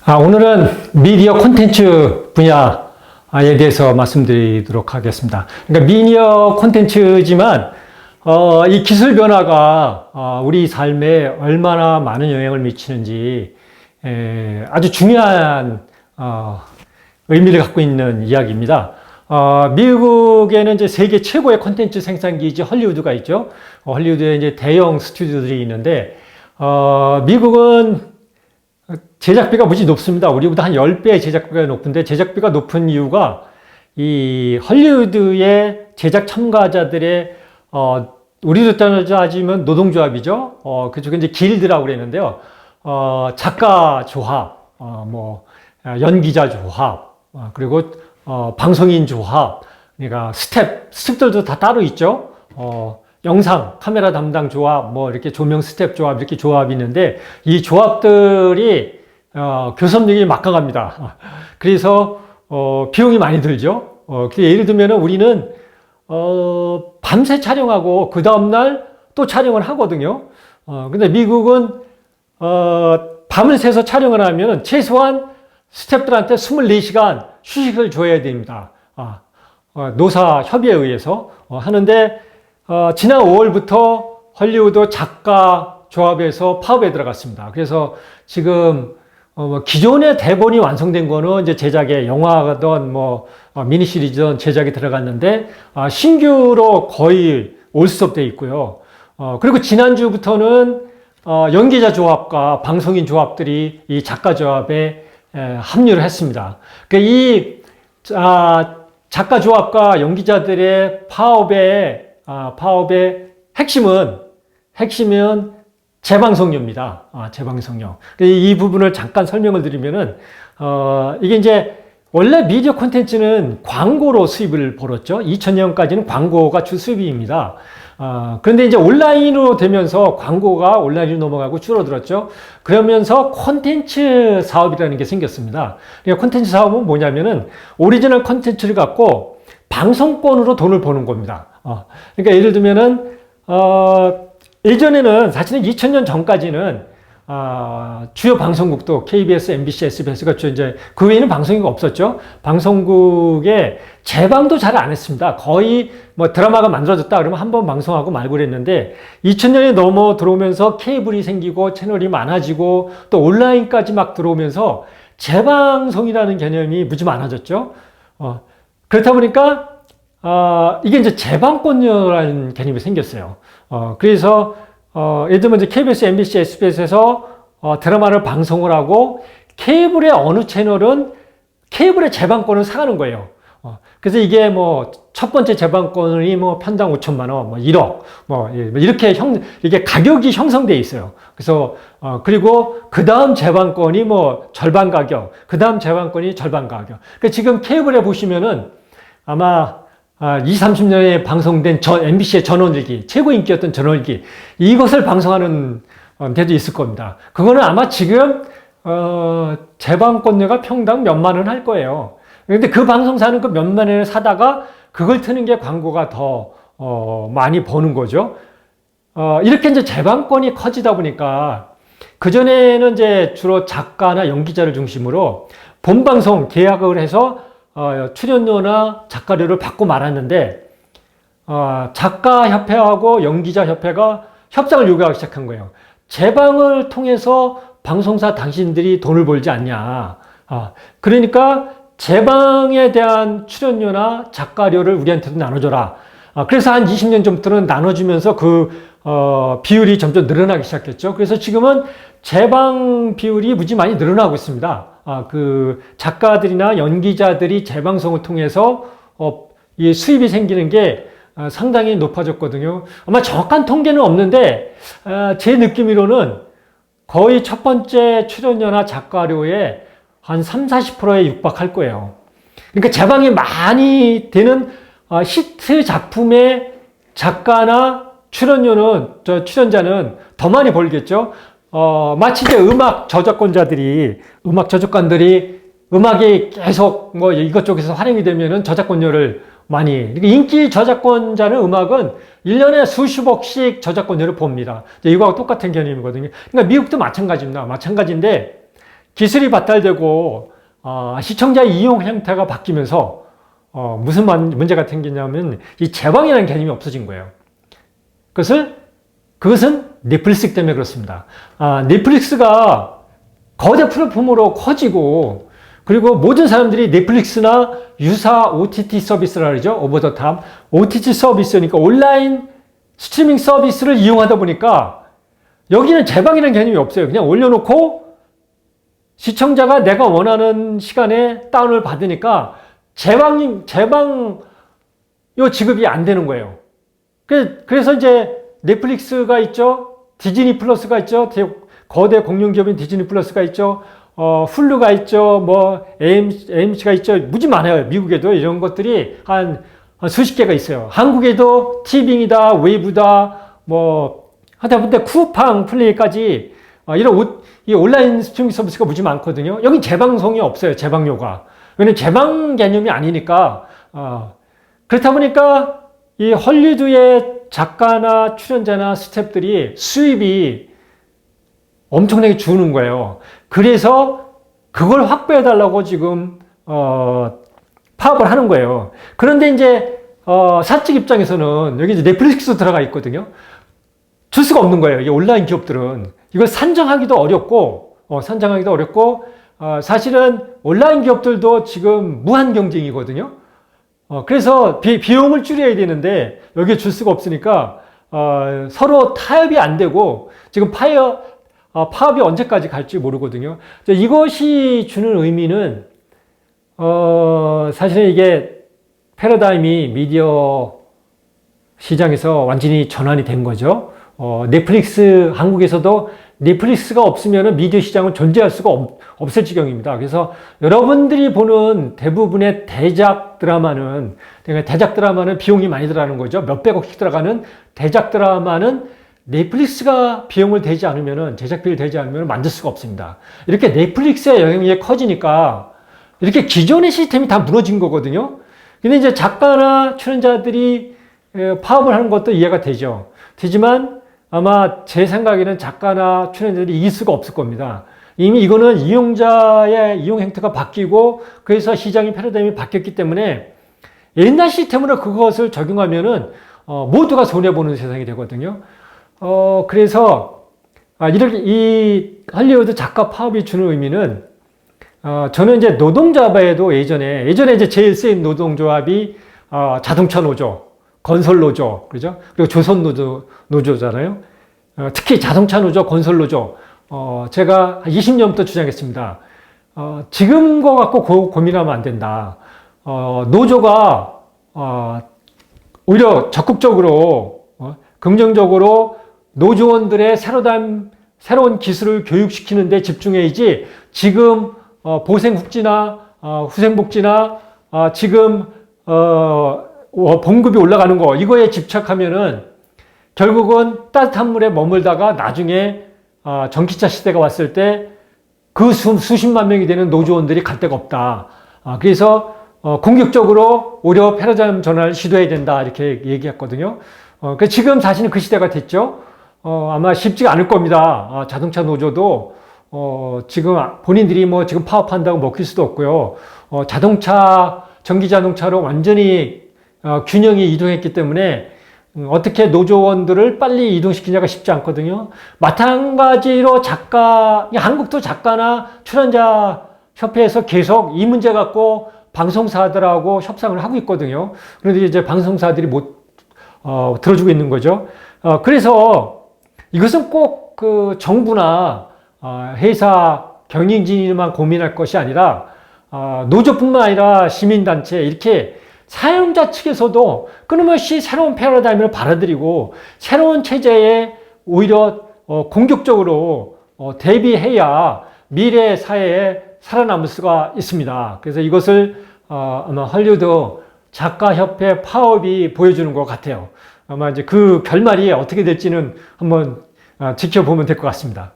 오늘은 미디어 콘텐츠 분야에 대해서 말씀드리도록 하겠습니다. 그러니까 미디어 콘텐츠지만 이 기술 변화가 우리 삶에 얼마나 많은 영향을 미치는지 아주 중요한 의미를 갖고 있는 이야기입니다. 미국에는 이제 세계 최고의 콘텐츠 생산기지 헐리우드가 있죠. 헐리우드에 이제 대형 스튜디오들이 있는데 미국은 제작비가 무지 높습니다. 우리보다 한 10배 제작비가 높은데, 제작비가 높은 이유가 이 헐리우드의 제작 참가자들의 우리도 따지면 노동조합이죠. 그쪽에 이제 길드라고 그랬는데요. 작가 조합, 연기자 조합, 그리고 방송인 조합, 그러니까 스텝들도 다 따로 있죠. 영상, 카메라 담당 조합, 이렇게 조명 스텝 조합, 이렇게 조합이 있는데, 이 조합들이, 교섭력이 막강합니다. 그래서, 비용이 많이 들죠. 예를 들면은 우리는, 밤새 촬영하고, 그 다음날 또 촬영을 하거든요. 근데 미국은, 밤을 새서 촬영을 하면 최소한 스텝들한테 24시간 휴식을 줘야 됩니다. 노사 협의에 의해서 하는데, 지난 5월부터 헐리우드 작가 조합에서 파업에 들어갔습니다. 그래서 지금 기존의 대본이 완성된 거는 이제 제작에 영화든 미니 시리즈든 제작에 들어갔는데 신규로 거의 올스톱돼 있고요. 그리고 지난주부터는 연기자 조합과 방송인 조합들이 이 작가 조합에 합류를 했습니다. 그러니까 이 작가 조합과 연기자들의 파업의 핵심은 재방송료입니다. 재방송료. 이 부분을 잠깐 설명을 드리면은, 이게 이제, 원래 미디어 콘텐츠는 광고로 수입을 벌었죠. 2000년까지는 광고가 주 수입입니다. 그런데 이제 온라인으로 되면서 광고가 온라인으로 넘어가고 줄어들었죠. 그러면서 콘텐츠 사업이라는 게 생겼습니다. 그러니까 콘텐츠 사업은 뭐냐면은, 오리지널 콘텐츠를 갖고 방송권으로 돈을 버는 겁니다. 그러니까 예를 들면은, 예전에는 사실은 2000년 전까지는, 주요 방송국도 KBS, MBC, SBS가 이제 그 외에는 방송국이 없었죠. 방송국에 재방도 잘 안 했습니다. 거의 드라마가 만들어졌다 그러면 한 번 방송하고 말고 그랬는데 2000년에 넘어 들어오면서 케이블이 생기고 채널이 많아지고 또 온라인까지 막 들어오면서 재방송이라는 개념이 무지 많아졌죠. 그렇다 보니까 이게 이제 재방권료라는 개념이 생겼어요. 그래서, 예를 들면 이제 KBS, MBC, SBS에서 드라마를 방송을 하고 케이블의 어느 채널은 케이블의 재방권을 사가는 거예요. 그래서 이게 첫 번째 재방권이 편당 5천만 원, 1억, 이렇게 이게 가격이 형성되어 있어요. 그래서, 그리고 그 다음 재방권이 절반 가격, 그 다음 재방권이 절반 가격. 그러니까 지금 케이블에 보시면은 아마 20, 30년에 방송된 MBC의 전원일기, 최고 인기였던 전원일기, 이것을 방송하는 데도 있을 겁니다. 그거는 아마 지금, 재방권료가 평당 몇만 원 할 거예요. 근데 그 방송사는 그 몇만 원을 사다가 그걸 트는 게 광고가 더, 많이 버는 거죠. 이렇게 이제 재방권이 커지다 보니까 그전에는 이제 주로 작가나 연기자를 중심으로 본방송 계약을 해서 출연료나 작가료를 받고 말았는데, 작가협회하고 연기자협회가 협상을 요구하기 시작한 거예요. 재방을 통해서 방송사 당신들이 돈을 벌지 않냐. 그러니까 재방에 대한 출연료나 작가료를 우리한테도 나눠줘라. 그래서 한 20년 전부터는 나눠주면서 비율이 점점 늘어나기 시작했죠. 그래서 지금은 재방 비율이 무지 많이 늘어나고 있습니다. 작가들이나 연기자들이 재방송을 통해서, 이 수입이 생기는 게 상당히 높아졌거든요. 아마 정확한 통계는 없는데, 제 느낌으로는 거의 첫 번째 출연료나 작가료의 한 30, 40%에 육박할 거예요. 그러니까 재방이 많이 되는 히트 작품의 작가나 출연자는 더 많이 벌겠죠. 마치 이제 음악 저작권들이 음악이 계속 이것저것에서 활용이 되면은 저작권료를 많이, 인기 저작권자는 음악은 1년에 수십억씩 저작권료를 봅니다. 이거하고 똑같은 개념이거든요. 그러니까 미국도 마찬가지입니다. 마찬가지인데, 기술이 발달되고 시청자 이용 형태가 바뀌면서 무슨 문제가 생기냐면 이 재방이라는 개념이 없어진 거예요. 그것은 넷플릭스 때문에 그렇습니다. 넷플릭스가 거대 플랫폼으로 커지고 그리고 모든 사람들이 넷플릭스나 유사 OTT 서비스라 그러죠. 오버 더 탑. OTT 서비스니까 온라인 스트리밍 서비스를 이용하다 보니까 여기는 재방이라는 개념이 없어요. 그냥 올려놓고 시청자가 내가 원하는 시간에 다운을 받으니까 재방 지급이 안 되는 거예요. 그래서 이제 넷플릭스가 있죠. 디즈니 플러스가 있죠. 거대 공룡 기업인 디즈니 플러스가 있죠. 훌루가 있죠. 뭐 AMC가 있죠. 무지 많아요. 미국에도 이런 것들이 한 수십 개가 있어요. 한국에도 티빙이다, 웨이브다, 뭐 하다 보니까 쿠팡 플레이까지 이 온라인 스트리밍 서비스가 무지 많거든요. 여기 재방송이 없어요. 재방료가. 왜냐면 재방 개념이 아니니까. 그렇다 보니까 이 헐리우드의 작가나 출연자나 스태프들이 수입이 엄청나게 주는 거예요. 그래서 그걸 확보해달라고 지금 파업을 하는 거예요. 그런데 이제 사측 입장에서는 여기 이제 넷플릭스 들어가 있거든요. 줄 수가 없는 거예요. 이 온라인 기업들은 이걸 산정하기도 어렵고 사실은 온라인 기업들도 지금 무한 경쟁이거든요. 그래서 비용을 줄여야 되는데 여기에 줄 수가 없으니까 서로 타협이 안 되고 지금 파업이 언제까지 갈지 모르거든요. 이것이 주는 의미는 사실은 이게 패러다임이 미디어 시장에서 완전히 전환이 된 거죠. 한국에서도 넷플릭스가 없으면 미디어 시장은 존재할 수가 없을 지경입니다. 그래서 여러분들이 보는 대부분의 대작 드라마는 비용이 많이 들어가는 거죠. 몇백억씩 들어가는 대작 드라마는 넷플릭스가 비용을 대지 않으면, 제작비를 대지 않으면 만들 수가 없습니다. 이렇게 넷플릭스의 영향력이 커지니까 이렇게 기존의 시스템이 다 무너진 거거든요. 근데 이제 작가나 출연자들이 파업을 하는 것도 이해가 되지만 아마 제 생각에는 작가나 출연자들이 이길 수가 없을 겁니다. 이미 이거는 이용자의 이용 행태가 바뀌고 그래서 시장의 패러다임이 바뀌었기 때문에 옛날 시스템으로 그것을 적용하면은 모두가 손해보는 세상이 되거든요. 그래서 이렇게 이 할리우드 작가 파업이 주는 의미는 저는 이제 노동조합에도 예전에 이제 제일 센 노동조합이 자동차 노조, 건설 노조, 그죠? 그리고 조선 노조잖아요. 특히 자동차 노조, 건설 노조, 제가 20년부터 주장했습니다. 지금 거 갖고 고민하면 안 된다. 노조가, 오히려 적극적으로, 긍정적으로 노조원들의 새로운 기술을 교육시키는 데 집중해야지 지금, 보생복지나, 후생복지나, 지금, 봉급이 올라가는 거, 이거에 집착하면은 결국은 따뜻한 물에 머물다가 나중에 전기차 시대가 왔을 때 그 수십만 명이 되는 노조원들이 갈 데가 없다. 그래서 공격적으로 오히려 패러다임 전환을 시도해야 된다. 이렇게 얘기했거든요. 지금 사실은 그 시대가 됐죠. 아마 쉽지가 않을 겁니다. 자동차 노조도 지금 본인들이 뭐 지금 파업한다고 먹힐 수도 없고요. 전기 자동차로 완전히 균형이 이동했기 때문에 어떻게 노조원들을 빨리 이동시키냐가 쉽지 않거든요. 마찬가지로 한국도 작가나 출연자 협회에서 계속 이 문제 갖고 방송사들하고 협상을 하고 있거든요. 그런데 이제 방송사들이 못 들어주고 있는 거죠. 그래서 이것은 꼭 그 정부나 회사 경영진만 고민할 것이 아니라 노조뿐만 아니라 시민단체 이렇게 사용자 측에서도 끊임없이 새로운 패러다임을 받아들이고 새로운 체제에 오히려 공격적으로 대비해야 미래 사회에 살아남을 수가 있습니다. 그래서 이것을 아마 할리우드 작가협회 파업이 보여주는 것 같아요. 아마 이제 그 결말이 어떻게 될지는 한번 지켜보면 될 것 같습니다.